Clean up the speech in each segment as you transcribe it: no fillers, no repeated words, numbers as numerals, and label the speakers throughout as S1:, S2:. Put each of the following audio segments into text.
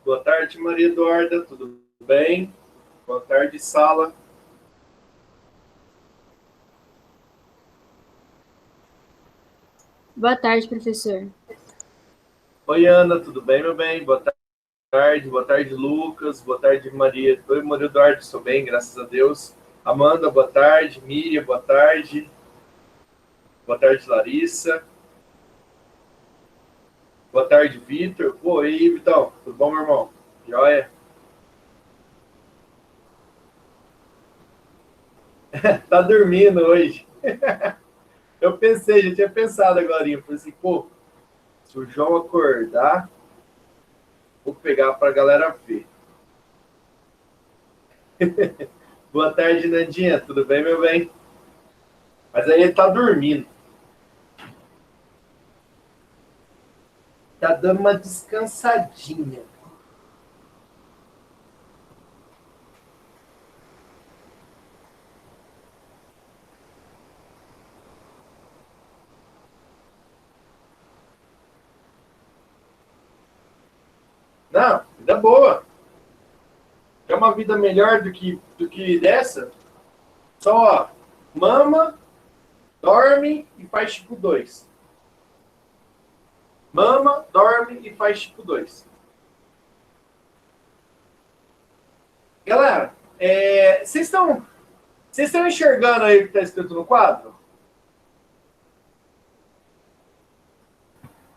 S1: Boa tarde, Maria Eduarda, tudo bem? Boa tarde, sala.
S2: Boa tarde, professor.
S1: Oi, Ana, tudo bem, meu bem? Boa tarde, Lucas, boa tarde, Maria. Oi, Maria Eduarda, estou bem, graças a Deus. Amanda, boa tarde. Miriam, boa tarde. Boa tarde, Larissa. Boa tarde, Vitor. Pô, e aí, Vitão, tudo bom, meu irmão? Joia? Tá dormindo hoje. Eu pensei, já tinha pensado agora. Falei assim, pô, se o João acordar, vou pegar pra galera ver. Boa tarde, Nandinha. Tudo bem, meu bem? Mas aí ele tá dormindo. Tá dando uma descansadinha. Não, vida boa. É uma vida melhor do que dessa? Só, ó, mama, dorme e faz tipo 2. Mama, dorme e faz tipo 2. Galera, vocês estão enxergando aí o que está escrito no quadro?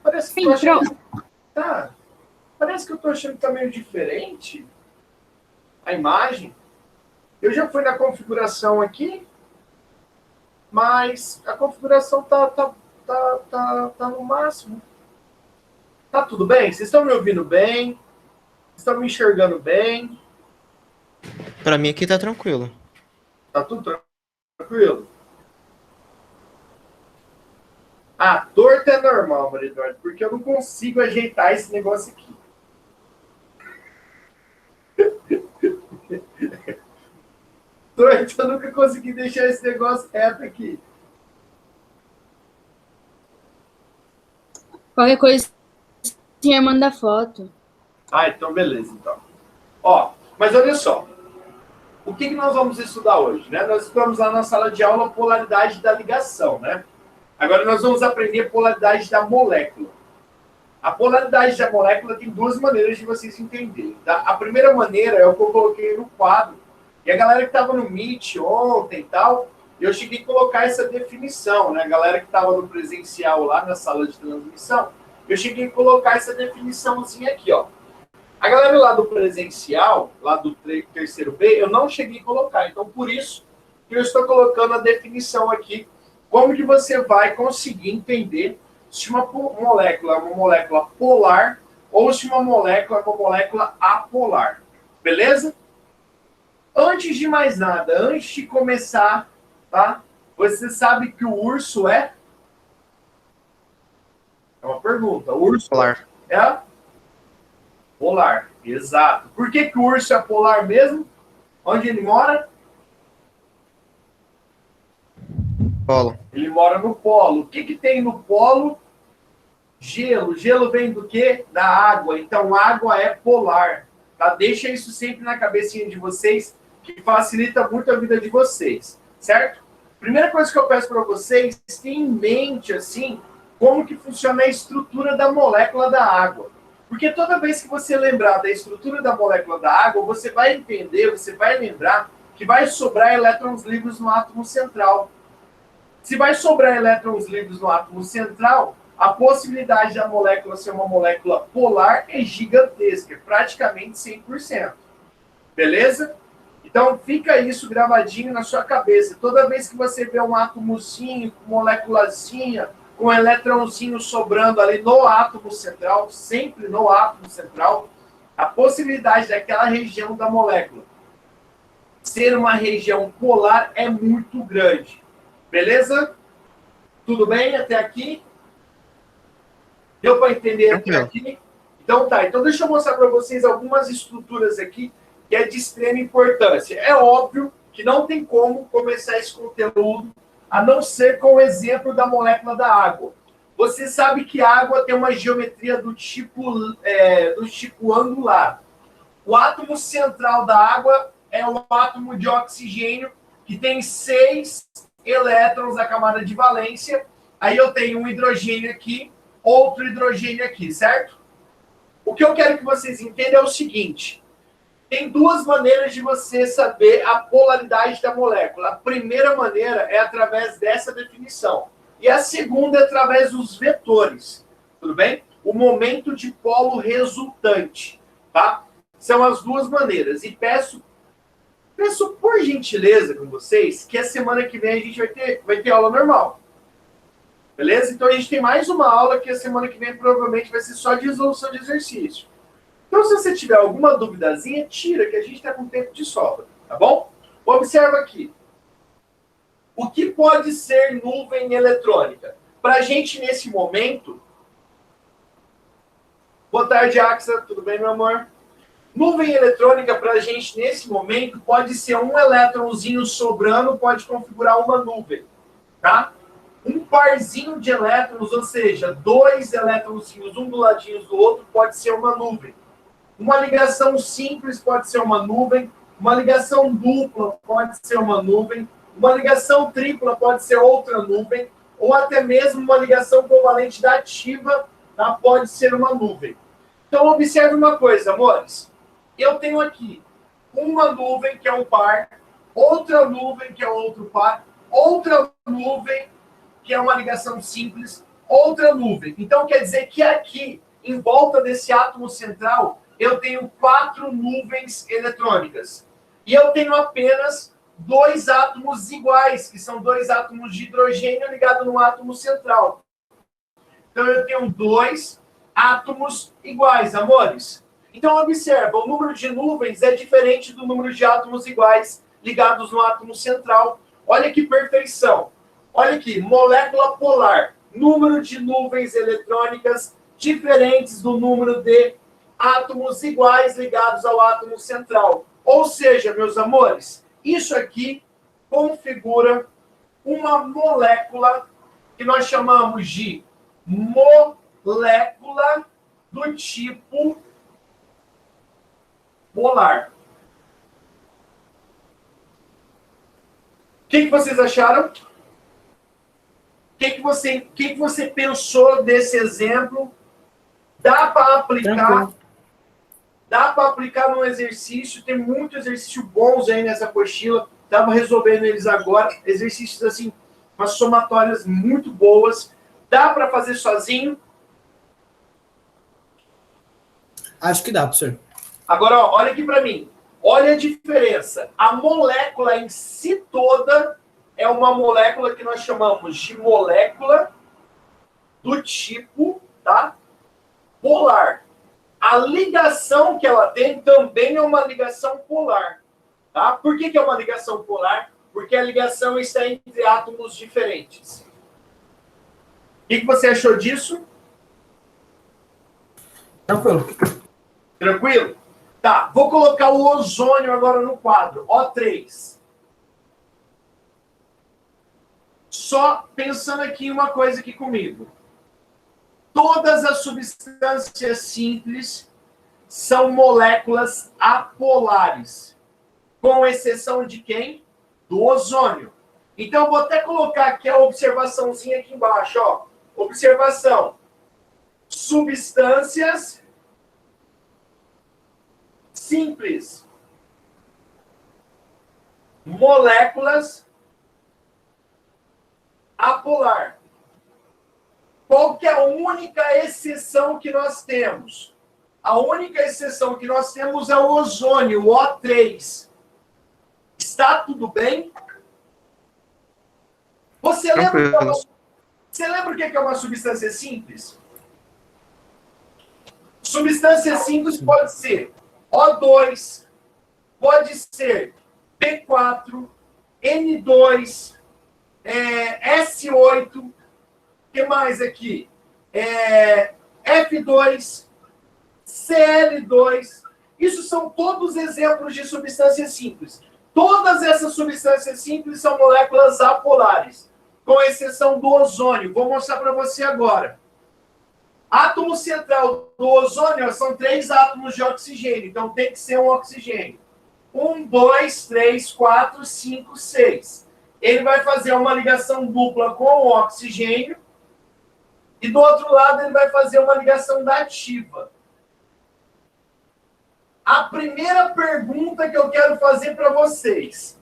S1: Parece que eu tô
S2: Sim,
S1: achando.
S2: pronto.
S1: Tá. Parece que eu tô achando que tá meio diferente a imagem. Eu já fui na configuração aqui, mas a configuração tá no máximo. Tá tudo bem? Vocês estão me ouvindo bem? Vocês estão me enxergando bem?
S3: Pra mim aqui tá tranquilo.
S1: Tá tudo tranquilo? Ah, torto é normal, Maria Eduardo, porque eu não consigo ajeitar esse negócio aqui. Torto, eu nunca consegui deixar esse negócio reto aqui.
S2: Qualquer coisa, você manda foto.
S1: Ah, então beleza, então. Ó, mas olha só. O que nós vamos estudar hoje, né? Nós estamos lá na sala de aula polaridade da ligação, né? Agora nós vamos aprender polaridade da molécula. A polaridade da molécula tem duas maneiras de vocês entenderem. Tá? A primeira maneira é o que eu coloquei no quadro. E a galera que estava no Meet ontem e tal, eu cheguei a colocar essa definição, né? A galera que estava no presencial lá na sala de transmissão, eu cheguei a colocar essa definiçãozinha aqui, ó. A galera lá do presencial, lá do terceiro B, eu não cheguei a colocar. Então, por isso que eu estou colocando a definição aqui, como que você vai conseguir entender se uma molécula é uma molécula polar ou se uma molécula é uma molécula apolar. Beleza? Antes de mais nada, antes de começar, tá? Você sabe que o urso é? É uma pergunta. O urso
S3: Polar.
S1: é polar. Exato. Por que o urso é polar mesmo? Onde ele mora?
S3: Polo.
S1: Ele mora no polo. O que tem no polo? Gelo. Gelo vem do quê? Da água. Então, água é polar. Tá? Deixa isso sempre na cabecinha de vocês, que facilita muito a vida de vocês. Certo? Primeira coisa que eu peço para vocês, tenham em mente, assim, como que funciona a estrutura da molécula da água. Porque toda vez que você lembrar da estrutura da molécula da água, você vai entender, você vai lembrar que vai sobrar elétrons livres no átomo central. Se vai sobrar elétrons livres no átomo central, a possibilidade da molécula ser uma molécula polar é gigantesca, é praticamente 100%. Beleza? Então fica isso gravadinho na sua cabeça. Toda vez que você vê um átomozinho, moléculazinha, com um eletrãozinho sobrando ali no átomo central, sempre no átomo central, a possibilidade daquela região da molécula ser uma região polar é muito grande. Beleza? Tudo bem até aqui? Deu para entender até aqui? Então tá, então deixa eu mostrar para vocês algumas estruturas aqui que é de extrema importância. É óbvio que não tem como começar esse conteúdo a não ser com o exemplo da molécula da água. você sabe que a água tem uma geometria do tipo angular. O átomo central da água é o átomo de oxigênio, que tem 6 elétrons na camada de valência. Aí eu tenho um hidrogênio aqui, outro hidrogênio aqui, certo? O que eu quero que vocês entendam é o seguinte. Tem duas maneiras de você saber a polaridade da molécula. A primeira maneira é através dessa definição. E a segunda é através dos vetores. Tudo bem? O momento de polo resultante. Tá? São as duas maneiras. E peço por gentileza com vocês que a semana que vem a gente vai ter aula normal. Beleza? Então a gente tem mais uma aula que a semana que vem provavelmente vai ser só de resolução de exercício. Então, se você tiver alguma duvidazinha, tira, que a gente está com tempo de sobra, tá bom? Observa aqui. O que pode ser nuvem eletrônica? Para a gente, nesse momento... Boa tarde, Axa. Tudo bem, meu amor? Nuvem eletrônica, para a gente, nesse momento, pode ser um elétronzinho sobrando, pode configurar uma nuvem, tá? Um parzinho de elétrons, ou seja, 2 elétronzinhos, um do ladinho do outro, pode ser uma nuvem. Uma ligação simples pode ser uma nuvem, uma ligação dupla pode ser uma nuvem, uma ligação tripla pode ser outra nuvem, ou até mesmo uma ligação covalente da ativa, tá? Pode ser uma nuvem. Então, observe uma coisa, amores. Eu tenho aqui uma nuvem, que é um par, outra nuvem, que é outro par, outra nuvem, que é uma ligação simples, outra nuvem. Então, quer dizer que aqui, em volta desse átomo central, eu tenho 4 nuvens eletrônicas. E eu tenho apenas 2 átomos iguais, que são 2 átomos de hidrogênio ligados no átomo central. Então, eu tenho 2 átomos iguais, amores. Então, observa, o número de nuvens é diferente do número de átomos iguais ligados no átomo central. Olha que perfeição. Olha aqui, molécula polar. Número de nuvens eletrônicas diferentes do número de átomos iguais ligados ao átomo central. Ou seja, meus amores, isso aqui configura uma molécula que nós chamamos de molécula do tipo polar. O que vocês acharam? O que você pensou desse exemplo? Dá para aplicar? Dá para aplicar no exercício? Tem muitos exercícios bons aí nessa apostila. Estava resolvendo eles agora. Exercícios, assim, umas somatórias muito boas. Dá para fazer sozinho?
S4: Acho que dá, professor.
S1: Agora, ó, olha aqui para mim. Olha a diferença. A molécula em si toda é uma molécula que nós chamamos de molécula do tipo, tá? Polar. A ligação que ela tem também é uma ligação polar. Tá? Por que é uma ligação polar? Porque a ligação está entre átomos diferentes. O que você achou disso?
S4: Tranquilo.
S1: Tranquilo? Tá, vou colocar o ozônio agora no quadro. O3. Só pensando aqui uma coisa aqui comigo. Todas as substâncias simples são moléculas apolares. Com exceção de quem? Do ozônio. Então, eu vou até colocar aqui a observaçãozinha aqui embaixo. Ó. Observação. Substâncias simples. Moléculas apolar. Qual que é a única exceção que nós temos? A única exceção que nós temos é o ozônio, o O3. Está tudo bem? Você lembra o que é uma substância simples? Substância simples pode ser O2, pode ser P4, N2, S8, o que mais aqui? F2, Cl2. Isso são todos exemplos de substâncias simples. Todas essas substâncias simples são moléculas apolares. com exceção do ozônio. Vou mostrar para você agora. Átomo central do ozônio são 3 átomos de oxigênio, então tem que ser um oxigênio. 1, 2, 3, 4, 5, 6. Ele vai fazer uma ligação dupla com o oxigênio e do outro lado ele vai fazer uma ligação dativa. A primeira pergunta que eu quero fazer para vocês.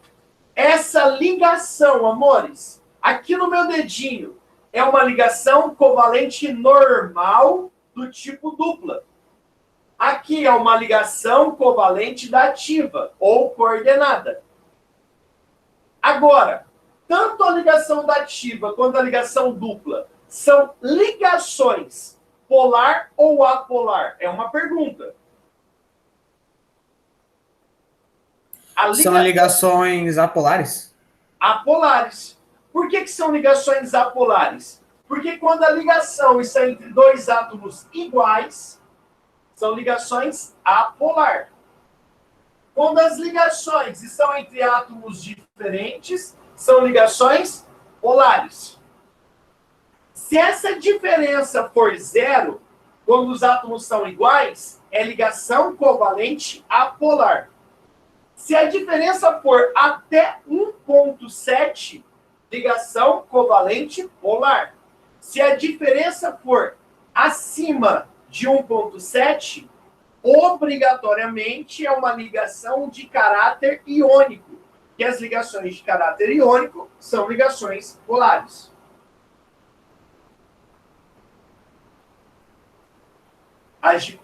S1: Essa ligação, amores, aqui no meu dedinho, é uma ligação covalente normal do tipo dupla. Aqui é uma ligação covalente dativa ou coordenada. Agora, tanto a ligação dativa quanto a ligação dupla são ligações polar ou apolar? É uma pergunta.
S4: São ligações apolares?
S1: Apolares. Por que são ligações apolares? Porque quando a ligação está entre 2 átomos iguais, são ligações apolar. Quando as ligações estão entre átomos diferentes, são ligações polares. Se essa diferença for zero, quando os átomos são iguais, é ligação covalente apolar. Se a diferença for até 1,7, ligação covalente polar. Se a diferença for acima de 1,7, obrigatoriamente é uma ligação de caráter iônico. E as ligações de caráter iônico são ligações polares.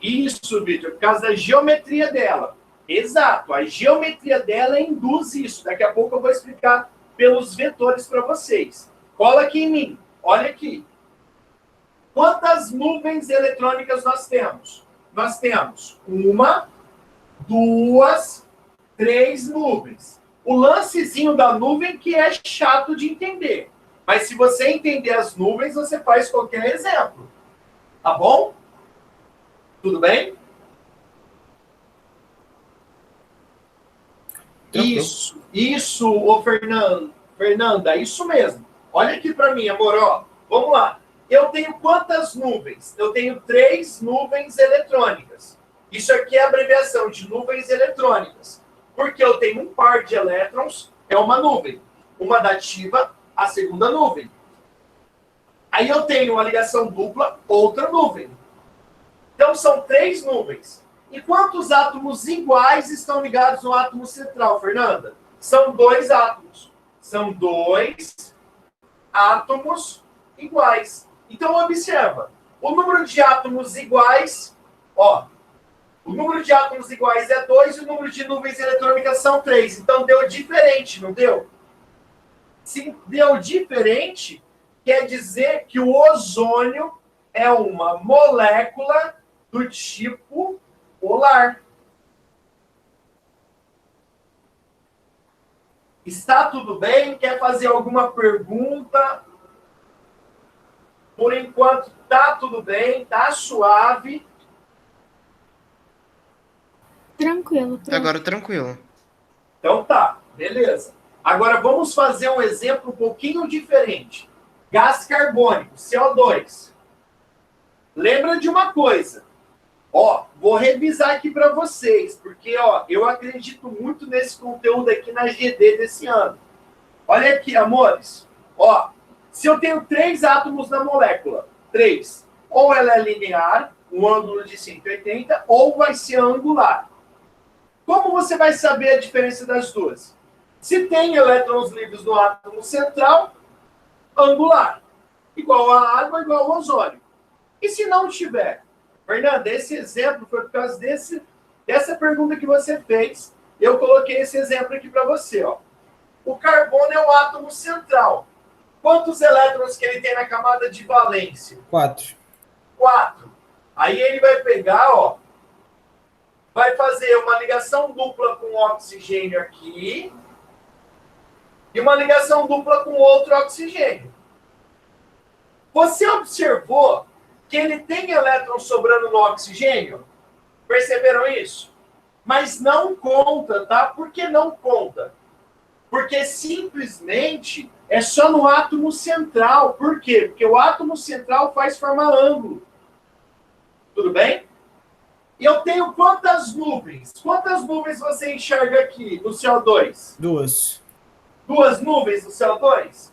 S1: Isso, Vitor, por causa da geometria dela. Exato, a geometria dela induz isso. Daqui a pouco eu vou explicar pelos vetores para vocês. Cola aqui em mim. Olha aqui. Quantas nuvens eletrônicas nós temos? Nós temos 1, 2, 3 nuvens. O lancezinho da nuvem que é chato de entender. Mas se você entender as nuvens, você faz qualquer exemplo. Tá bom? Tudo bem? Isso, ô Fernanda, isso mesmo. Olha aqui para mim, amor, ó. Vamos lá. Eu tenho quantas nuvens? Eu tenho 3 nuvens eletrônicas. Isso aqui é a abreviação de nuvens eletrônicas. Porque eu tenho um par de elétrons, é uma nuvem. Uma dativa, a segunda nuvem. Aí eu tenho uma ligação dupla, outra nuvem. Então são 3 nuvens. E quantos átomos iguais estão ligados no átomo central, Fernanda? São 2 átomos. São 2 átomos iguais. Então, observa. O número de átomos iguais, ó. O número de átomos iguais é 2 e o número de nuvens eletrônicas são 3. Então, deu diferente, não deu? Se deu diferente, quer dizer que o ozônio é uma molécula do tipo polar. Está tudo bem? Quer fazer alguma pergunta? Por enquanto, tá tudo bem, tá suave.
S2: Tranquilo.
S3: Agora tranquilo.
S1: Então tá, beleza. Agora vamos fazer um exemplo um pouquinho diferente. Gás carbônico, CO2. Lembra de uma coisa. Ó, vou revisar aqui para vocês, porque ó, eu acredito muito nesse conteúdo aqui na GD desse ano. Olha aqui, amores. Ó, se eu tenho 3 átomos na molécula, 3, ou ela é linear, um ângulo de 180, ou vai ser angular. Como você vai saber a diferença das duas? Se tem elétrons livres no átomo central, angular. Igual a água, igual ao ozônio. E se não tiver? Fernanda, esse exemplo foi por causa dessa pergunta que você fez. Eu coloquei esse exemplo aqui para você. Ó. O carbono é o átomo central. Quantos elétrons que ele tem na camada de valência?
S4: 4.
S1: 4. Aí ele vai pegar, ó, vai fazer uma ligação dupla com oxigênio aqui e uma ligação dupla com outro oxigênio. Você observou que ele tem elétrons sobrando no oxigênio? Perceberam isso? Mas não conta, tá? Por que não conta? Porque simplesmente é só no átomo central. Por quê? Porque o átomo central faz formar ângulo. Tudo bem? E eu tenho quantas nuvens? Quantas nuvens você enxerga aqui no CO2?
S4: 2.
S1: 2 nuvens no CO2?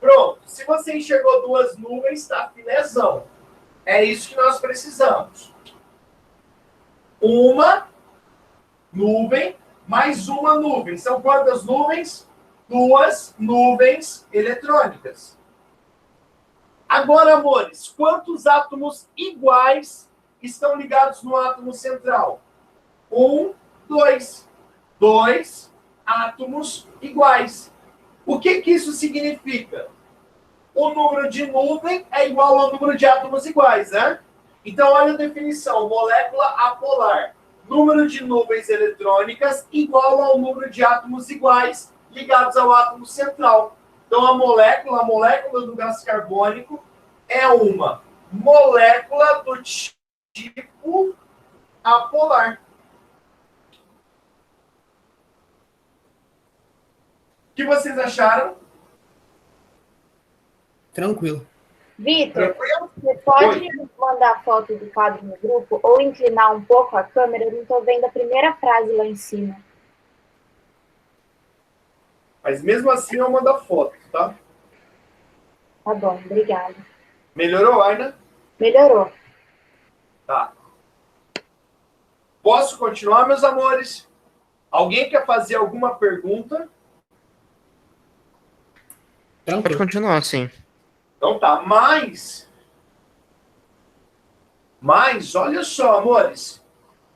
S1: Pronto. Se você enxergou 2 nuvens, tá filézão. É isso que nós precisamos. Uma nuvem mais uma nuvem. São quantas nuvens? 2 nuvens eletrônicas. Agora, amores, quantos átomos iguais estão ligados no átomo central? 1, 2. 2 átomos iguais. O que isso significa? O número de nuvem é igual ao número de átomos iguais, né? Então, olha a definição. Molécula apolar. Número de nuvens eletrônicas igual ao número de átomos iguais ligados ao átomo central. Então, a molécula do gás carbônico é uma molécula do tipo apolar. O que vocês acharam?
S4: Tranquilo.
S5: Vitor, você pode mandar foto do quadro no grupo ou inclinar um pouco a câmera? Eu não estou vendo a primeira frase lá em cima.
S1: Mas mesmo assim eu mando a foto, tá?
S5: Tá bom, obrigada.
S1: Melhorou, Aina?
S5: Melhorou.
S1: Tá. Posso continuar, meus amores? Alguém quer fazer alguma pergunta?
S3: Pode continuar, sim.
S1: Então tá, mas olha só, amores,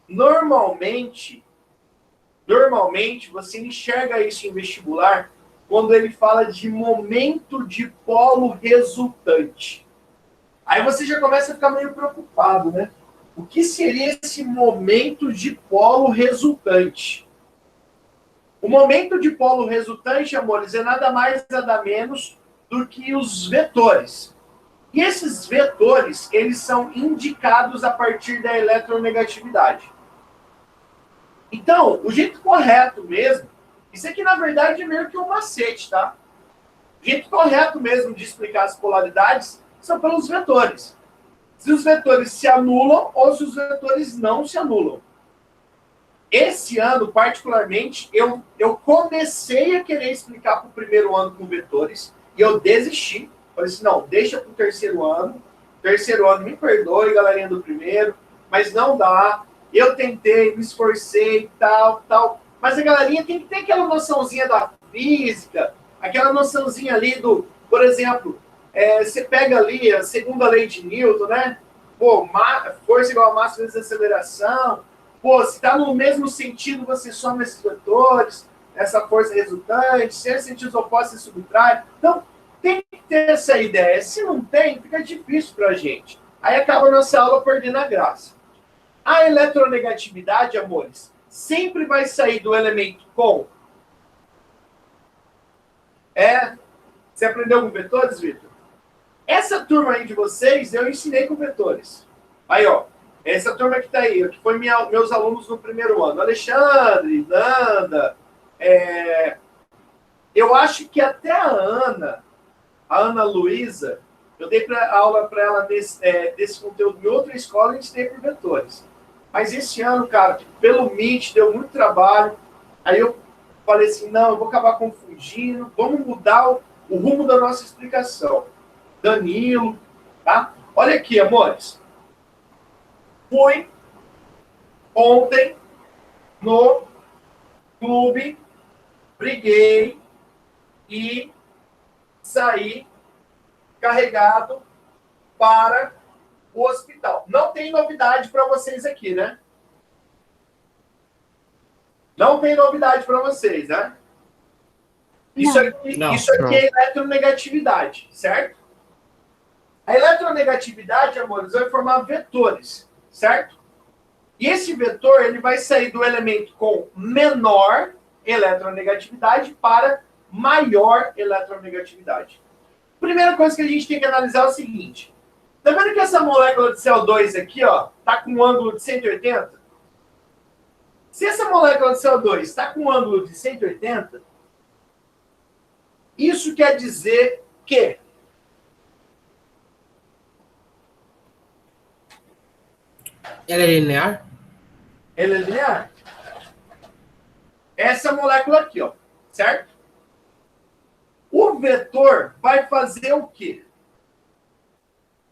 S1: normalmente você enxerga isso em vestibular quando ele fala de momento de polo resultante. Aí você já começa a ficar meio preocupado, né? O que seria esse momento de polo resultante? O momento de polo resultante, amores, é nada mais, nada menos do que os vetores. E esses vetores, eles são indicados a partir da eletronegatividade. Então, o jeito correto mesmo, isso aqui na verdade é meio que um macete, tá? O jeito correto mesmo de explicar as polaridades são pelos vetores. Se os vetores se anulam ou se os vetores não se anulam. Esse ano, particularmente, eu comecei a querer explicar para o primeiro ano com vetores e eu desisti. Falei assim, não, deixa para o terceiro ano. Terceiro ano, me perdoe, galerinha do primeiro, mas não dá. Eu tentei, me esforcei, tal. Mas a galerinha tem que ter aquela noçãozinha da física, aquela noçãozinha ali do, por exemplo, você pega ali a segunda lei de Newton, né? Pô, força igual a massa vezes aceleração. Pô, se está no mesmo sentido, você soma esses vetores, essa força resultante, se é sentidos opostos, você subtrai. Então, tem que ter essa ideia. Se não tem, fica difícil para a gente. Aí acaba a nossa aula perdendo a graça. A eletronegatividade, amores, sempre vai sair do elemento com. Você aprendeu com vetores, Vitor? Essa turma aí de vocês, eu ensinei com vetores. Aí, ó. Essa turma que está aí, que foi meus alunos no primeiro ano. Alexandre, Nanda. Eu acho que até a Ana Luísa, eu dei aula para ela desse conteúdo em outra escola e ensinei por vetores. Mas esse ano, cara, pelo Meet, deu muito trabalho. Aí eu falei assim, não, eu vou acabar confundindo. Vamos mudar o rumo da nossa explicação. Danilo, tá? Olha aqui, amores. Fui ontem no clube, briguei e saí carregado para o hospital. Não tem novidade para vocês aqui, né? Não tem novidade para vocês, né? Isso aqui é eletronegatividade, certo? A eletronegatividade, amores, vai formar vetores, certo? E esse vetor, ele vai sair do elemento com menor eletronegatividade para maior eletronegatividade. Primeira coisa que a gente tem que analisar é o seguinte. Tá vendo que essa molécula de CO2 aqui, ó, tá com um ângulo de 180? Se essa molécula de CO2 está com um ângulo de 180, Isso quer dizer que
S4: Ela é linear?
S1: ele é linear. Essa molécula aqui, ó, certo? O vetor vai fazer o quê?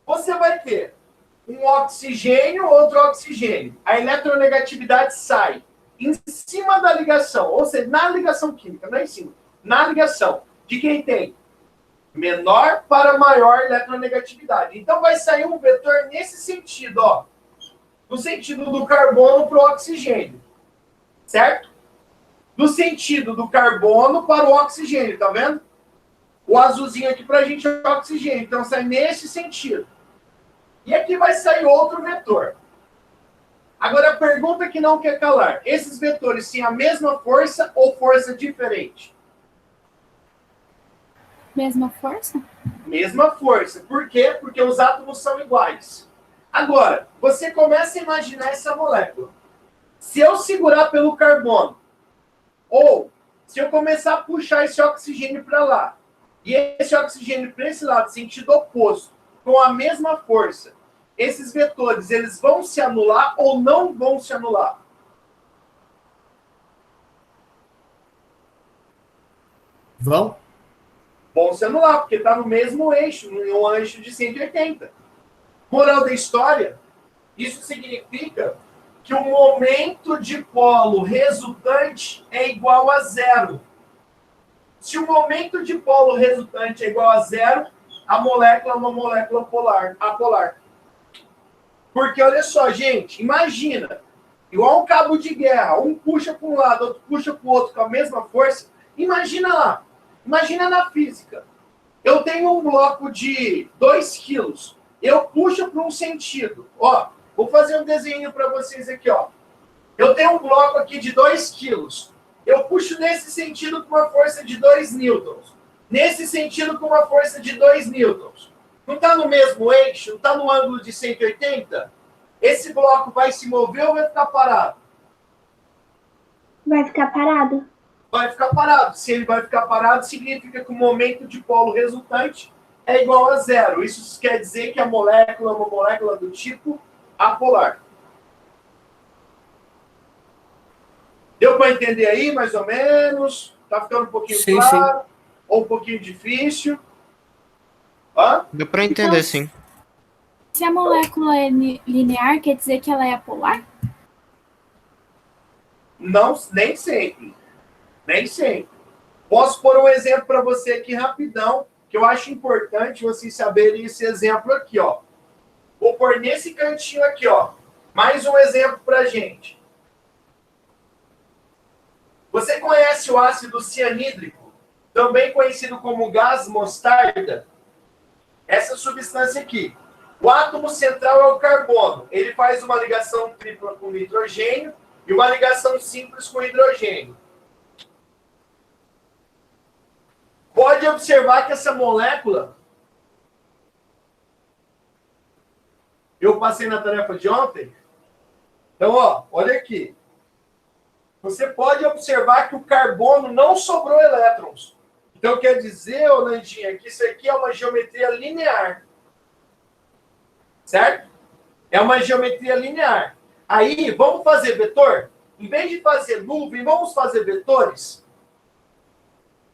S1: Você vai ter um oxigênio, outro oxigênio. A eletronegatividade sai em cima da ligação, ou seja, na ligação química, não é em cima, na ligação de quem tem menor para maior eletronegatividade. Então vai sair um vetor nesse sentido, ó, no sentido do carbono para o oxigênio, certo? No sentido do carbono para o oxigênio, tá vendo? O azulzinho aqui para a gente é o oxigênio, então sai nesse sentido. E aqui vai sair outro vetor. Agora, a pergunta que não quer calar. Esses vetores têm a mesma força ou força diferente?
S2: Mesma força?
S1: Mesma força. Por quê? Porque os átomos são iguais. Agora, você começa a imaginar essa molécula. Se eu segurar pelo carbono, ou se eu começar a puxar esse oxigênio para lá, e esse oxigênio para esse lado, sentido oposto, com a mesma força, esses vetores, eles vão se anular ou não vão se anular?
S4: Vão?
S1: Vão se anular, porque está no mesmo eixo, no eixo de 180. Moral da história, isso significa que o momento de polo resultante é igual a zero. Se o momento de polo resultante é igual a zero, a molécula é uma molécula polar, apolar. Porque, olha só, gente, imagina, igual um cabo de guerra, um puxa para um lado, outro puxa para o outro com a mesma força. Imagina lá, imagina na física. Eu tenho um bloco de 2 quilos, eu puxo para um sentido. Ó, vou fazer um desenho para vocês aqui, ó. Eu tenho um bloco aqui de 2 quilos. Eu puxo nesse sentido com uma força de 2 newtons. Nesse sentido com uma força de 2 newtons. Não está no mesmo eixo? Não está no ângulo de 180? Esse bloco vai se mover ou vai ficar parado?
S5: Vai ficar parado.
S1: Vai ficar parado. Se ele vai ficar parado, significa que o momento de polo resultante é igual a zero. Isso quer dizer que a molécula é uma molécula do tipo apolar. Deu para entender aí, mais ou menos? Está ficando um pouquinho claro? Sim. Ou um pouquinho difícil? Hã?
S3: Deu para entender, então, sim.
S2: Se a molécula é linear, quer dizer que ela é apolar?
S1: Não, nem sempre. Nem sempre. Posso pôr um exemplo para você aqui rapidão, que eu acho importante vocês saberem esse exemplo aqui, ó. Vou pôr nesse cantinho aqui, ó. Mais um exemplo para a gente. Você conhece o ácido cianídrico, também conhecido como gás mostarda? Essa substância aqui. O átomo central é o carbono. Ele faz uma ligação tripla com nitrogênio e uma ligação simples com hidrogênio. Pode observar que essa molécula... Eu passei na tarefa de ontem. Então, ó, olha aqui. Você pode observar que o carbono não sobrou elétrons. Então, quer dizer, ô Nandinha, que isso aqui é uma geometria linear. Certo? É uma geometria linear. Aí, vamos fazer vetor? Em vez de fazer nuvem, vamos fazer vetores?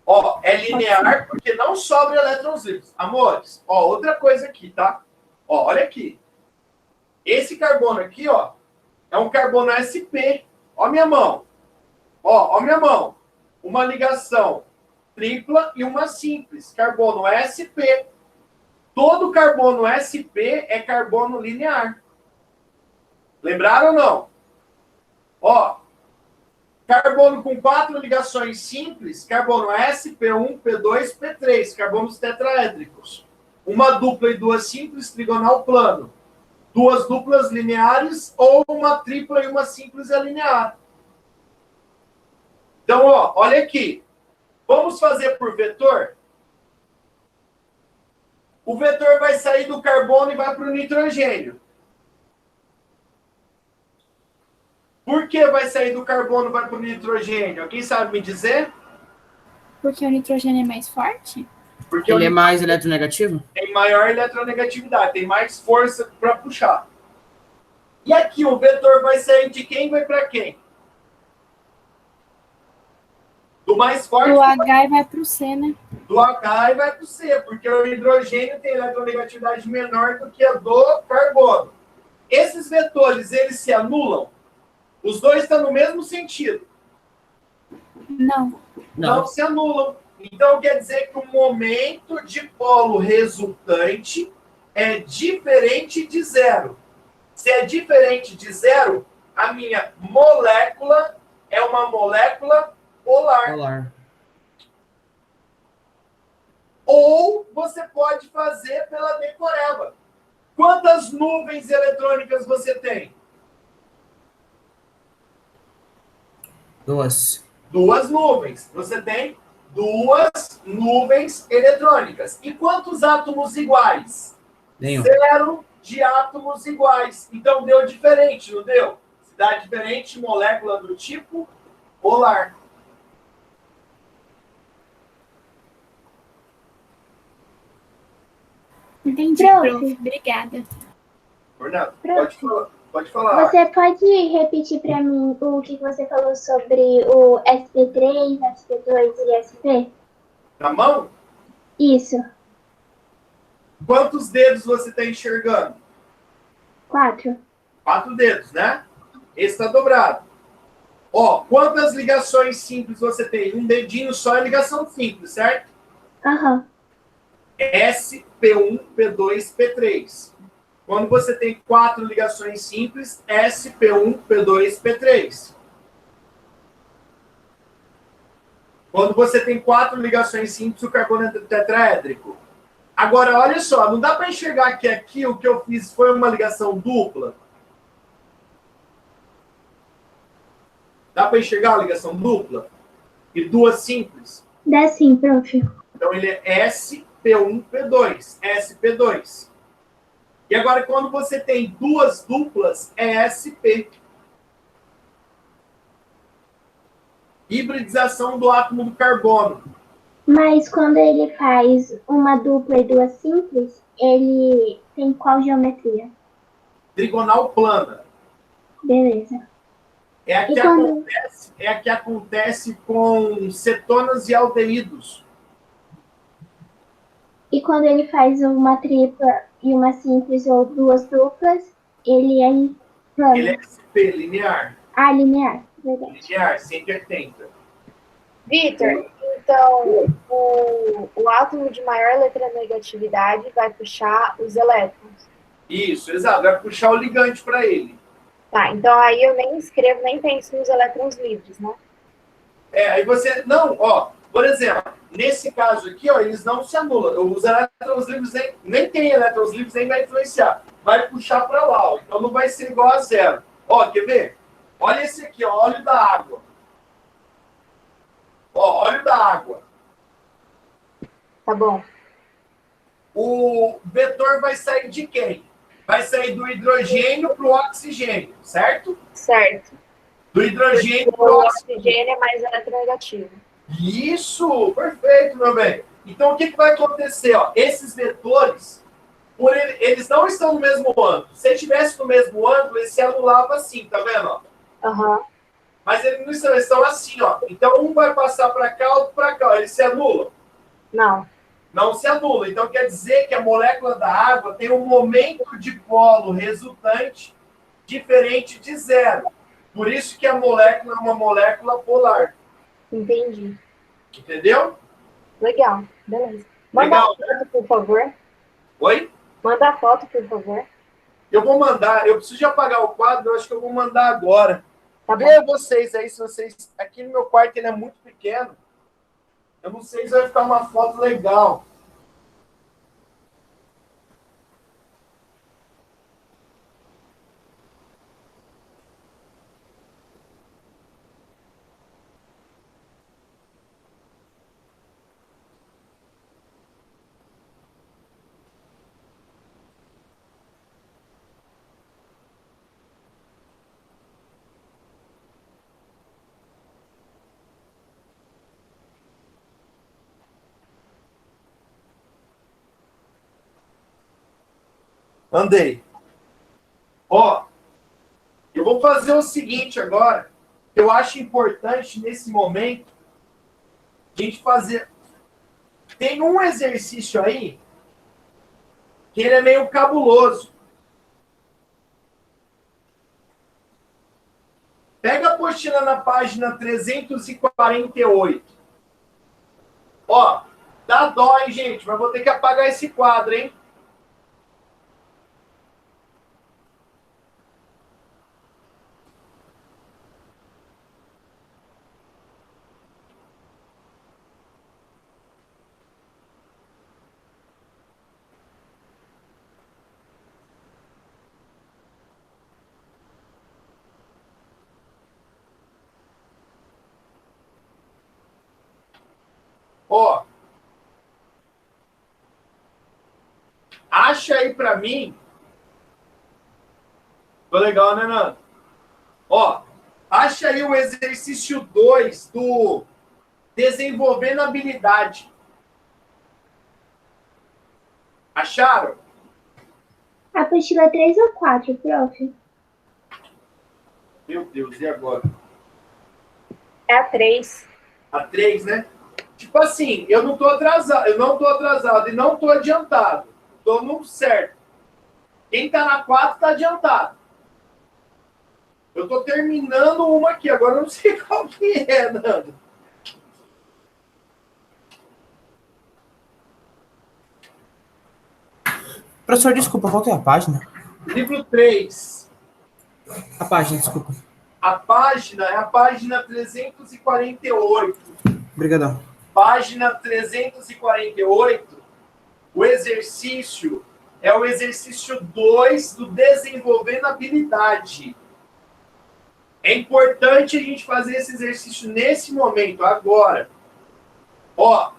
S1: Ó, é linear porque não sobra elétrons livres. Amores, ó, outra coisa aqui, tá? Ó, olha aqui. Esse carbono aqui, ó, é um carbono sp. Ó minha mão. Ó minha mão. Uma ligação tripla e uma simples. Carbono sp. Todo carbono sp é carbono linear. Lembraram ou não? Ó, carbono com 4 ligações simples, carbono sp1, p2, p3, carbonos tetraédricos. Uma dupla e 2 simples, trigonal plano. 2 duplas lineares ou uma tripla e uma simples é linear. Então, ó, olha aqui. Vamos fazer por vetor? O vetor vai sair do carbono e vai para o nitrogênio. Por que vai sair do carbono e vai para o nitrogênio? Alguém sabe me dizer?
S2: Porque o nitrogênio é mais forte?
S1: Porque
S4: Ele é mais eletronegativo?
S1: tem maior eletronegatividade, tem mais força para puxar. E aqui o vetor vai sair de quem e vai para quem? Do mais forte
S2: Do H e vai pro C, né?
S1: do H e vai para o C, porque o hidrogênio tem eletronegatividade menor do que a do carbono. Esses vetores, eles se anulam? Os dois estão no mesmo sentido.
S2: Não.
S1: Não se anulam. Então, quer dizer que o momento de polo resultante é diferente de zero. Se é diferente de zero, a minha molécula é uma molécula polar.
S4: Polar.
S1: Ou você pode fazer pela decoreba. Quantas nuvens eletrônicas você tem?
S4: 2.
S1: Duas nuvens. Você tem duas nuvens eletrônicas. E quantos átomos iguais?
S4: Nenhum.
S1: Zero de átomos iguais. Então deu diferente, não deu? Se dá diferente, molécula do tipo polar.
S2: Entendi,
S5: Prof.
S2: prof. Obrigada.
S1: Fernando,
S5: Prof.
S1: pode falar.
S5: Você pode repetir para mim o que você falou sobre o SP3, SP2 e SP?
S1: Na mão,
S5: Isso.
S1: quantos dedos você está enxergando?
S5: 4.
S1: 4 dedos, né? Esse está dobrado. Ó, quantas ligações simples você tem? Um dedinho só é ligação simples, certo?
S5: Aham.
S1: S, P1, P2, P3. Quando você tem 4 ligações simples, S, P1, P2, P3. Quando você tem 4 ligações simples, o carbono é tetraédrico. Agora, olha só, não dá para enxergar que aqui o que eu fiz foi uma ligação dupla? Dá para enxergar a ligação dupla? E duas simples?
S5: Dá sim, prof.
S1: Então, ele é S, P1, P2. SP2. E agora, quando você tem duas duplas, é SP. Hibridização do átomo do carbono.
S5: Mas quando ele faz uma dupla e duas simples, ele tem qual geometria?
S1: Trigonal plana.
S5: Beleza.
S1: É a que,
S5: E quando-
S1: acontece com cetonas e aldeídos.
S5: E quando ele faz uma tripla e uma simples ou duas duplas, ele é plano.
S1: Ele é SP, linear.
S5: Ah, linear. Verdade.
S1: Linear, 180.
S5: Vitor, então o átomo de maior eletronegatividade vai puxar os elétrons.
S1: Isso, exato. Vai puxar o ligante para ele.
S5: Tá, então aí eu nem escrevo, nem penso nos elétrons livres, né?
S1: Aí você... Não, ó. Por exemplo, nesse caso aqui, ó, eles não se anulam. Os elétrons livres nem tem elétrons livres, nem vai influenciar. Vai puxar para lá, ó. Então não vai ser igual a zero. Ó, quer ver? Olha esse aqui, ó. Óleo da água. Ó, óleo da água.
S5: Tá bom.
S1: O vetor vai sair de quem? Vai sair do hidrogênio para o oxigênio, certo?
S5: Certo.
S1: Do hidrogênio para
S5: O
S1: o oxigênio.
S5: oxigênio é mais eletronegativo.
S1: Isso! Perfeito, meu bem. Então, o que vai acontecer? Ó? Esses vetores, eles não estão no mesmo ângulo. Se estivesse no mesmo ângulo, ele se anulava assim, tá vendo? Ó?
S5: Aham.
S1: Mas eles não estão, eles estão assim, ó. Então, um vai passar para cá, outro para cá. Eles se anulam?
S5: Não.
S1: Não se anula. Então, quer dizer que a molécula da água tem um momento de polo resultante diferente de zero. Por isso que a molécula é uma molécula polar.
S5: Entendi.
S1: Entendeu?
S5: Legal. Beleza. Manda
S1: Legal,
S5: a foto, por favor.
S1: Oi?
S5: Manda a foto, por favor.
S1: Eu vou mandar. Eu preciso de apagar o quadro. Eu acho que eu vou mandar agora.
S5: Tá bom.
S1: Vê vocês aí, se vocês... Aqui no meu quarto ele é muito pequeno. Eu não sei se vai ficar uma foto legal. Andei. Ó, eu vou fazer o seguinte agora. Eu acho importante, nesse momento, a gente fazer... Tem um exercício aí que ele é meio cabuloso. Pega a apostila na página 348. Ó, dá dó, hein, gente? Mas vou ter que apagar esse quadro, hein? Ó, acha aí pra mim. Ficou legal, né, Nando? Ó, acha aí o exercício 2 do desenvolvendo habilidade. Acharam?
S6: A apostila 3 ou 4, prof?
S1: Meu Deus, e agora?
S5: É a 3.
S1: A 3, né? Tipo assim, eu não tô atrasado e não tô adiantado. Tô no certo. Quem tá na 4 tá adiantado. Eu tô terminando uma aqui, agora eu não sei qual que é, Nando.
S4: Professor, desculpa, qual que é a página?
S1: Livro 3.
S4: A página, desculpa.
S1: A página é a página 348.
S4: Obrigadão.
S1: Página 348, o exercício é o exercício 2 do desenvolvendo habilidade. É importante a gente fazer esse exercício nesse momento, agora. Ó,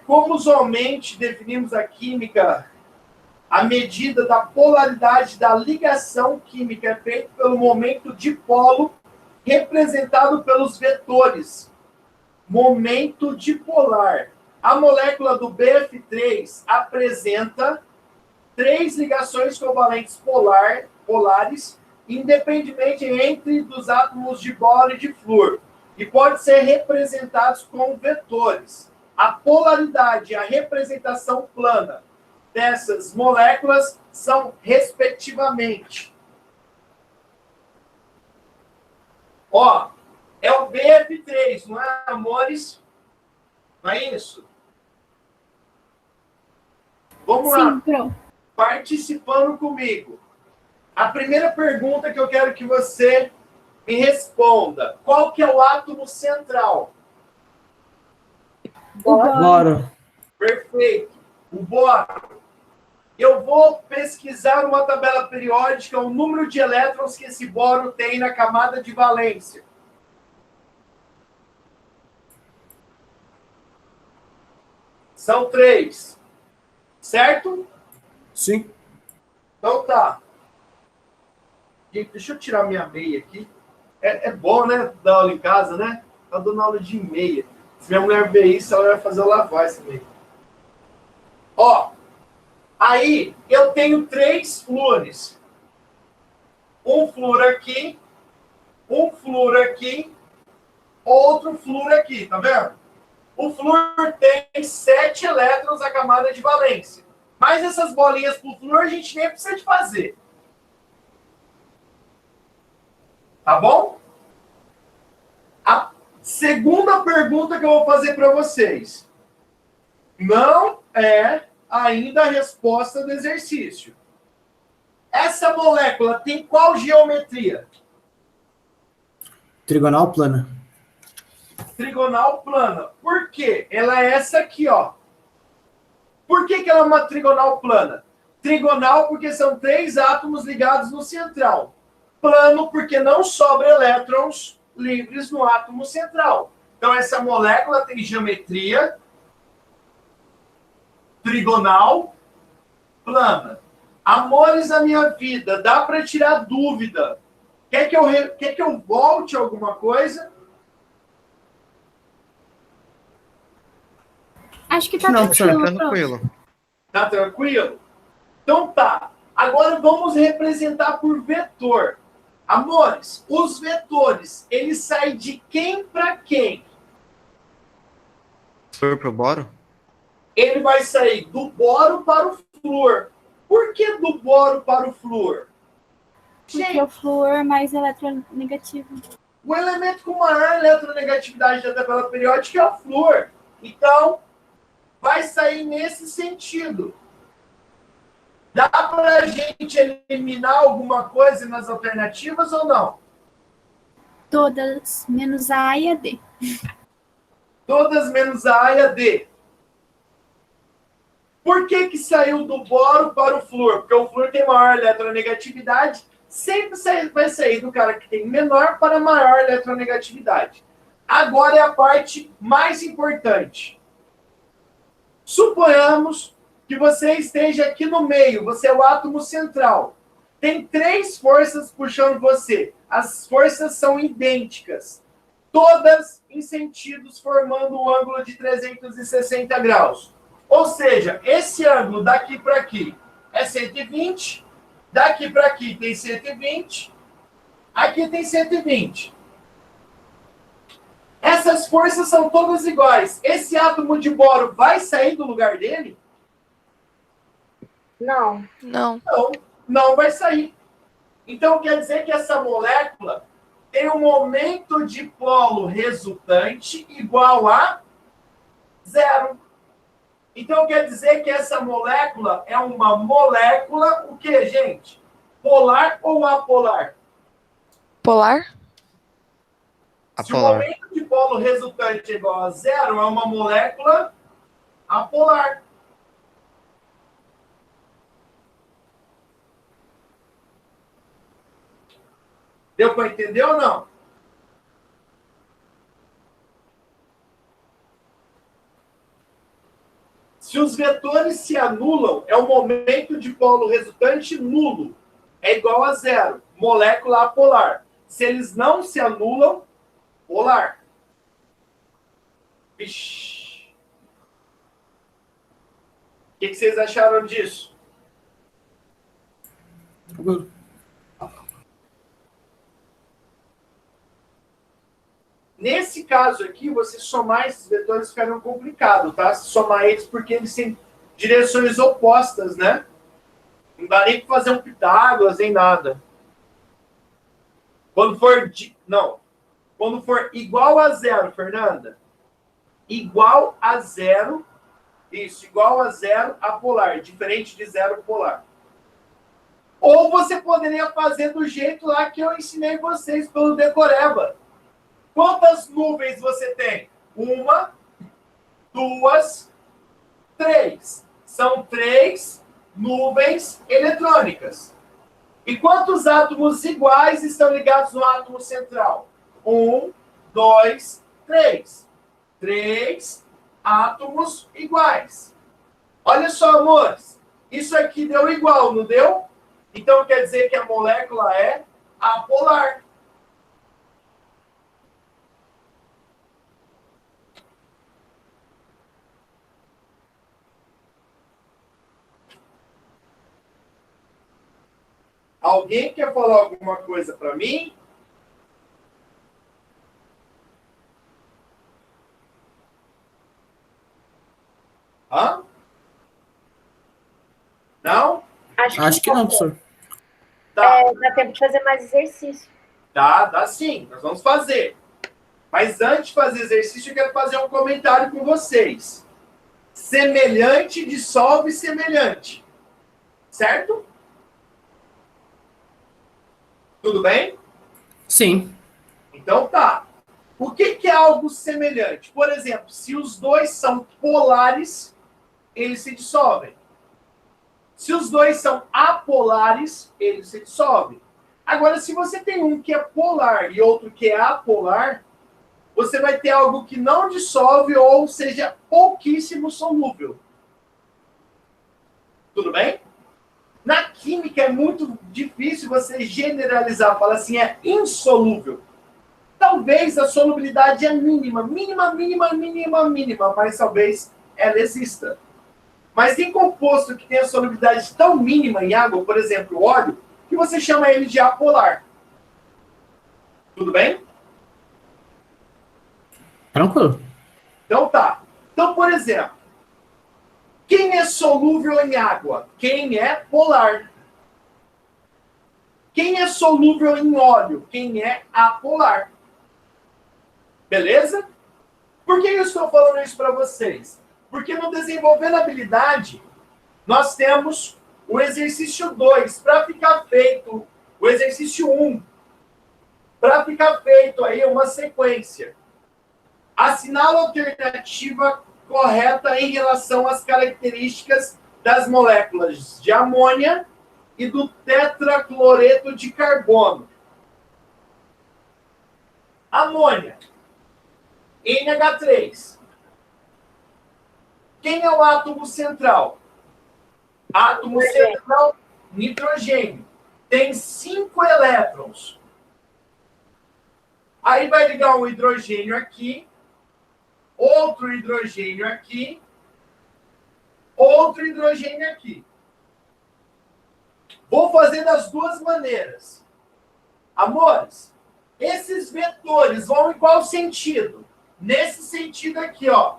S1: como usualmente definimos a química, a medida da polaridade da ligação química é feita pelo momento dipolo representado pelos vetores. Momento dipolar. A molécula do BF3 apresenta 3 ligações covalentes polares, independentemente entre dos átomos de boro e de flúor, e pode ser representados com vetores. A polaridade e a representação plana dessas moléculas são, respectivamente, ó, é o BF3, não é, amores? Não é isso? Vamos lá.
S2: Sim, pro.
S1: Participando comigo. A primeira pergunta que eu quero que você me responda. Qual que é o átomo central?
S4: Boro.
S1: Perfeito. O boro. Eu vou pesquisar uma tabela periódica o número de elétrons que esse boro tem na camada de valência. São 3. Certo?
S4: Sim.
S1: Então tá. Deixa eu tirar minha meia aqui. É bom, né? Dar aula em casa, né? Tá dando aula de meia. Se minha mulher ver isso, ela vai fazer eu lavar essa meia. Ó. Aí, eu tenho 3 flúores. Um flúor aqui. Um flúor aqui. Outro flúor aqui. Tá vendo? O flúor tem 7 elétrons na camada de valência. Mas essas bolinhas pro flúor a gente nem precisa de fazer. Tá bom? A segunda pergunta que eu vou fazer para vocês. Não é ainda a resposta do exercício. Essa molécula tem qual geometria?
S4: Trigonal plana.
S1: Trigonal plana. Por quê? Ela é essa aqui, ó. Por que ela é uma trigonal plana? Trigonal porque são 3 átomos ligados no central. Plano porque não sobra elétrons livres no átomo central. Então, essa molécula tem geometria trigonal plana. Amores da minha vida, dá para tirar dúvida. Quer que eu volte alguma coisa?
S2: Acho que tá
S3: Não, professor,
S2: tranquilo, prof.
S3: tranquilo.
S1: Tá tranquilo? Então tá. Agora vamos representar por vetor. Amores, os vetores, eles saem de quem para quem?
S3: Flúor pro boro?
S1: Ele vai sair do boro para o flúor. Por que do boro para o flúor?
S2: Porque o flúor é mais eletronegativo.
S1: O elemento com maior eletronegatividade da tabela periódica é o flúor. Então, vai sair nesse sentido. Dá para a gente eliminar alguma coisa nas alternativas ou não?
S2: Todas, menos a A e a D.
S1: Todas menos a A e a D. Por que saiu do boro para o flúor? Porque o flúor tem maior eletronegatividade, sempre vai sair do cara que tem menor para maior eletronegatividade. Agora é a parte mais importante. Suponhamos que você esteja aqui no meio, você é o átomo central. Tem 3 forças puxando você. As forças são idênticas. Todas em sentidos formando um ângulo de 360 graus. Ou seja, esse ângulo daqui para aqui é 120, daqui para aqui tem 120, aqui tem 120. Essas forças são todas iguais. Esse átomo de boro vai sair do lugar dele?
S5: Não.
S7: Não.
S1: Não vai sair. Então quer dizer que essa molécula tem um momento de polo resultante igual a 0. Então quer dizer que essa molécula é uma molécula, o que, gente? Polar ou apolar?
S7: Polar?
S1: Se o
S3: Apolar.
S1: momento de polo resultante é igual a 0, é uma molécula apolar. Deu para entender ou não? Se os vetores se anulam, é o momento de polo resultante nulo. É igual a 0. Molécula apolar. Se eles não se anulam, polar. Ixi. O que vocês acharam disso? Nesse caso aqui, você somar esses vetores ficaria complicado, tá? Somar eles porque eles têm direções opostas, né? Não dá nem para fazer um Pitágoras, nem nada. Quando for... Quando for igual a 0, Fernanda. Igual a 0. Isso, igual a 0 apolar. Diferente de 0 polar. Ou você poderia fazer do jeito lá que eu ensinei vocês pelo Decoreba. Quantas nuvens você tem? 1, 2, 3. São 3 nuvens eletrônicas. E quantos átomos iguais estão ligados no átomo central? 1, 2, 3. 3 átomos iguais. Olha só, amores. Isso aqui deu igual, não deu? Então quer dizer que a molécula é apolar. Alguém quer falar alguma coisa para mim? Hã? Não?
S4: Acho que não, professor.
S1: Tá.
S5: Dá tempo de fazer mais exercício.
S1: Dá sim. Nós vamos fazer. Mas antes de fazer exercício, eu quero fazer um comentário com vocês. Semelhante dissolve semelhante. Certo? Tudo bem?
S4: Sim.
S1: Então tá. O que é algo semelhante? Por exemplo, se os dois são polares, eles se dissolvem. Se os dois são apolares, eles se dissolvem. Agora, se você tem um que é polar e outro que é apolar, você vai ter algo que não dissolve ou seja pouquíssimo solúvel. Tudo bem? Na química é muito difícil você generalizar, falar assim, é insolúvel. Talvez a solubilidade é mínima, mas talvez ela exista. Mas tem composto que tem a solubilidade tão mínima em água, por exemplo, o óleo, que você chama ele de apolar. Tudo bem?
S4: Tranquilo.
S1: Então tá. Então, por exemplo, quem é solúvel em água? Quem é polar. Quem é solúvel em óleo? Quem é apolar. Beleza? Por que eu estou falando isso para vocês? Porque no Desenvolvendo Habilidade, nós temos o exercício 2, para ficar feito, o exercício 1, para ficar feito aí uma sequência. Assinala a alternativa correta em relação às características das moléculas de amônia e do tetracloreto de carbono. Amônia, NH3. Quem é o átomo central? Átomo central, nitrogênio. Tem 5 elétrons. Aí vai ligar um hidrogênio aqui, outro hidrogênio aqui, outro hidrogênio aqui. Vou fazer das duas maneiras. Amores, esses vetores vão em qual sentido? Nesse sentido aqui, ó.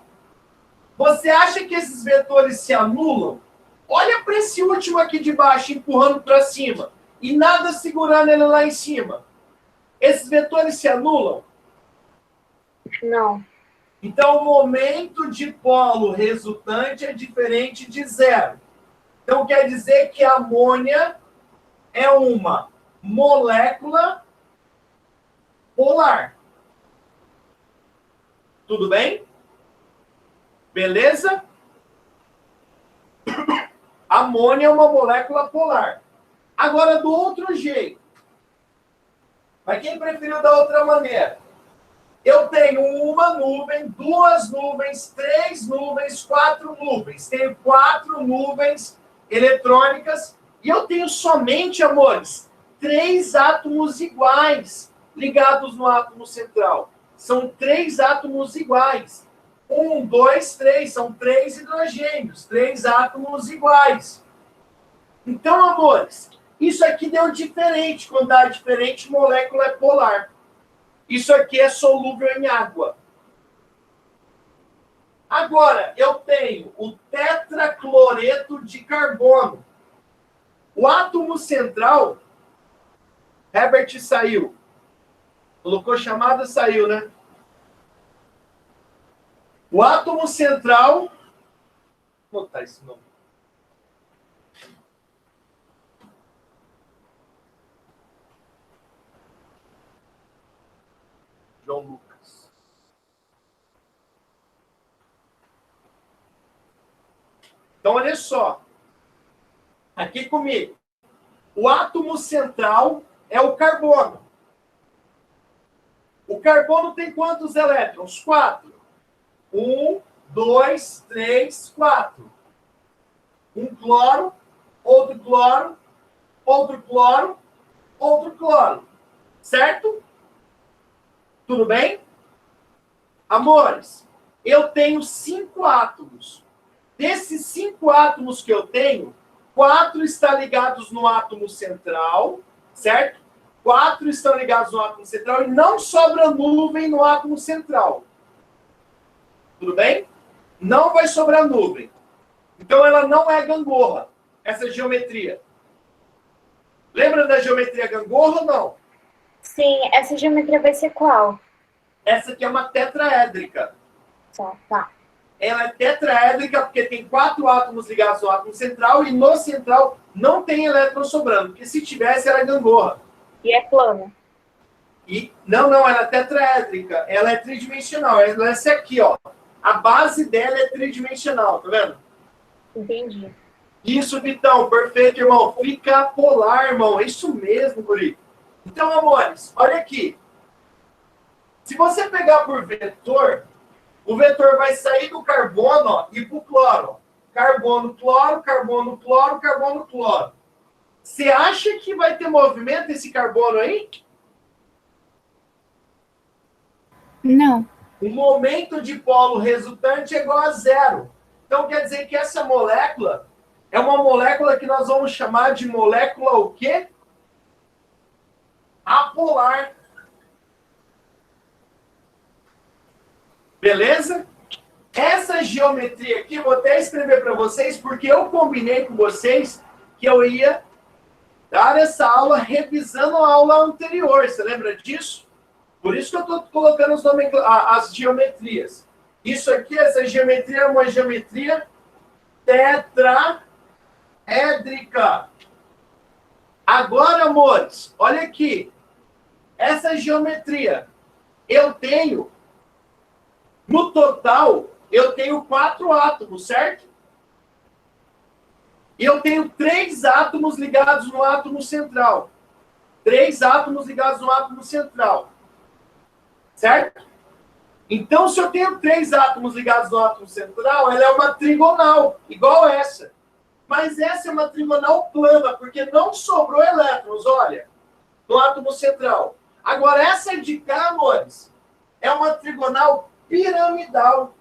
S1: Você acha que esses vetores se anulam? Olha para esse último aqui de baixo, empurrando para cima. E nada segurando ele lá em cima. Esses vetores se anulam?
S5: Não.
S1: Então, o momento de polo resultante é diferente de zero. Então, quer dizer que a amônia é uma molécula polar. Tudo bem? Beleza? Amônia é uma molécula polar. Agora, do outro jeito. Mas quem preferiu da outra maneira? Eu tenho uma nuvem, 2 nuvens, 3 nuvens, 4 nuvens. Tenho 4 nuvens eletrônicas e eu tenho somente, amores, 3 átomos iguais ligados no átomo central. São 3 átomos iguais. 1, 2, 3. São 3 hidrogênios, 3 átomos iguais. Então, amores, isso aqui deu diferente. Quando dá diferente, molécula é polar. Isso aqui é solúvel em água. Agora, eu tenho o tetracloreto de carbono. O átomo central, Herbert saiu. Colocou chamada, saiu, né? O átomo central... Vou botar esse nome. João Lucas. Então, olha só. Aqui comigo. O átomo central é o carbono. O carbono tem quantos elétrons? 4. 1, 2, 3, 4. Um cloro, outro cloro, outro cloro, outro cloro. Certo? Tudo bem? Amores, eu tenho 5 átomos. Desses 5 átomos que eu tenho, 4 estão ligados no átomo central, certo? 4 estão ligados no átomo central e não sobra nuvem no átomo central. Tudo bem? Não vai sobrar nuvem. Então ela não é gangorra, essa geometria. Lembra da geometria gangorra ou não?
S5: Sim, essa geometria vai ser qual?
S1: Essa aqui é uma tetraédrica.
S5: Tá.
S1: Ela é tetraédrica porque tem 4 átomos ligados no átomo central e no central não tem elétron sobrando, porque se tivesse era gangorra.
S5: E é plana.
S1: Não, ela é tetraédrica. Ela é tridimensional. Ela é essa aqui, ó. A base dela é tridimensional, tá vendo?
S5: Entendi.
S1: Isso, Vitão. Perfeito, irmão. Fica polar, irmão. É isso mesmo, guri. Então, amores, olha aqui. Se você pegar por vetor, o vetor vai sair do carbono, ó, e pro cloro. Carbono, cloro, carbono, cloro, carbono, cloro. Você acha que vai ter movimento esse carbono aí?
S2: Não.
S1: O momento de polo resultante é igual a 0. Então, quer dizer que essa molécula é uma molécula que nós vamos chamar de molécula o quê? Apolar. Beleza? Essa geometria aqui, eu vou até escrever para vocês, porque eu combinei com vocês que eu ia dar essa aula revisando a aula anterior. Você lembra disso? Por isso que eu estou colocando as geometrias. Isso aqui, essa geometria é uma geometria tetraédrica. Agora, amores, olha aqui. Essa geometria, eu tenho, no total, eu tenho 4 átomos, certo? E eu tenho 3 átomos ligados no átomo central. 3 átomos ligados no átomo central. Certo? Então, se eu tenho 3 átomos ligados no átomo central, ela é uma trigonal, igual essa. Mas essa é uma trigonal plana, porque não sobrou elétrons, olha, no átomo central. Agora, essa de cá, amores, é uma trigonal piramidal.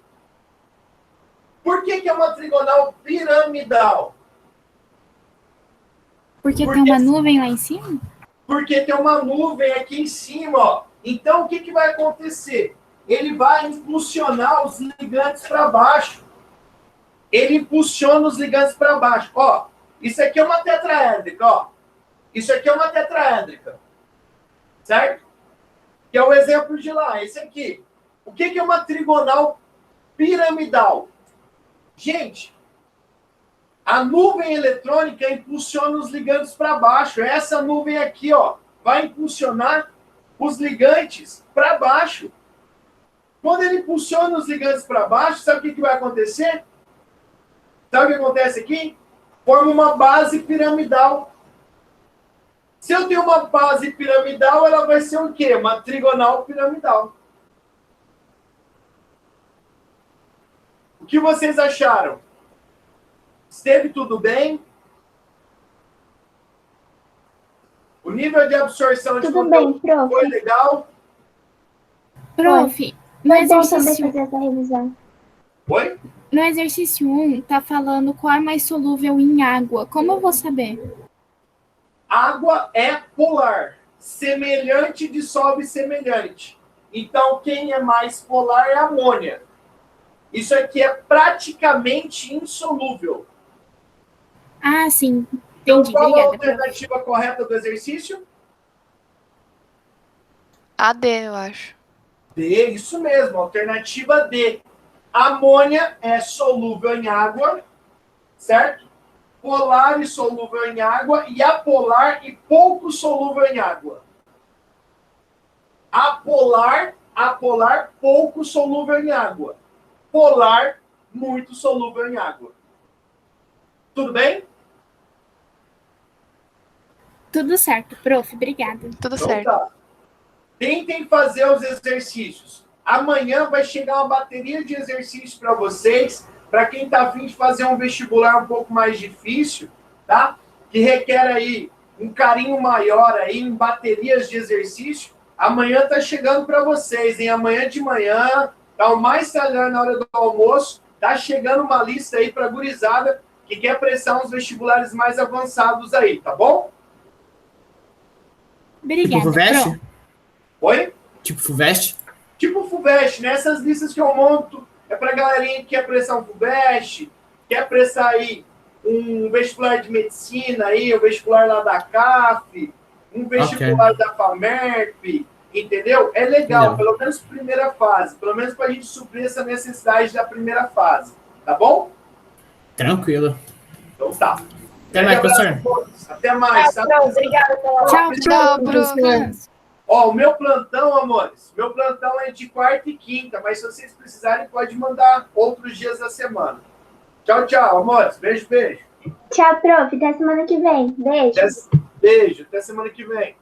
S1: Por que é uma trigonal piramidal?
S2: Porque tem uma nuvem lá em cima?
S1: Porque tem uma nuvem aqui em cima, ó. Então, o que vai acontecer? Ele vai impulsionar os ligantes para baixo. Ele impulsiona os ligantes para baixo. Ó, isso aqui é uma tetraédrica, ó. Isso aqui é uma tetraédrica. Certo? Que é o exemplo de lá, esse aqui. O que é uma trigonal piramidal? Gente, a nuvem eletrônica impulsiona os ligantes para baixo. Essa nuvem aqui, ó, vai impulsionar os ligantes para baixo. Quando ele impulsiona os ligantes para baixo, sabe o que vai acontecer? Sabe o que acontece aqui? Forma uma base piramidal. Se eu tenho uma base piramidal, ela vai ser o quê? Uma trigonal piramidal. O que vocês acharam? Esteve tudo bem? O nível de absorção de
S6: Tudo bem,
S1: conteúdo
S6: prof.
S1: foi legal?
S2: Prof, no
S6: Foi bom também
S2: exercício,
S6: fazer essa revisão.
S1: Foi?
S2: no exercício 1, tá falando qual é mais solúvel em água. Como eu vou saber?
S1: Água é polar. Semelhante dissolve semelhante. Então, quem é mais polar é a amônia. Isso aqui é praticamente insolúvel.
S2: Ah, sim.
S1: Então,
S2: Entendi.
S1: qual a
S2: Obrigada, prof.
S1: alternativa correta do exercício?
S7: AD, eu acho.
S1: D, isso mesmo, alternativa D. Amônia é solúvel em água, certo? Polar e solúvel em água, e apolar e pouco solúvel em água. Apolar, pouco solúvel em água. Polar, muito solúvel em água. Tudo bem?
S2: Tudo certo, prof. Obrigada.
S7: Tudo
S1: Então
S7: certo.
S1: tá. Tentem fazer os exercícios. Amanhã vai chegar uma bateria de exercícios para vocês, para quem está a fim de fazer um vestibular um pouco mais difícil, tá? Que requer aí um carinho maior aí em baterias de exercício. Amanhã tá chegando para vocês, hein? Amanhã de manhã, tá o mais tarde na hora do almoço, tá chegando uma lista aí para gurizada que quer prestar uns vestibulares mais avançados aí, tá bom?
S2: Obrigada,
S4: Tipo FUVEST?
S2: prof.
S1: Oi?
S4: Tipo FUVEST?
S1: Tipo FUVEST, né? Essas listas que eu monto é pra galerinha que quer prestar um FUVEST, quer prestar aí um vestibular de medicina aí, um vestibular lá da CAF, um vestibular da FAMERP, entendeu? É legal, pelo menos primeira fase, pelo menos pra gente suprir essa necessidade da primeira fase, tá bom?
S4: Tranquilo.
S1: Então tá.
S4: Até mais,
S1: Grande abraço
S4: professor.
S1: a todos. Até mais. Tá?
S5: Obrigada pela
S2: Tchau,
S7: Tchau,
S2: prof.
S7: prof.
S1: Ó, o meu plantão, amores, meu plantão é de quarta e quinta, mas se vocês precisarem, pode mandar outros dias da semana. Tchau, tchau, amores. Beijo, beijo.
S6: Tchau, prof. Até semana que vem. Beijo.
S1: Beijo, até semana que vem.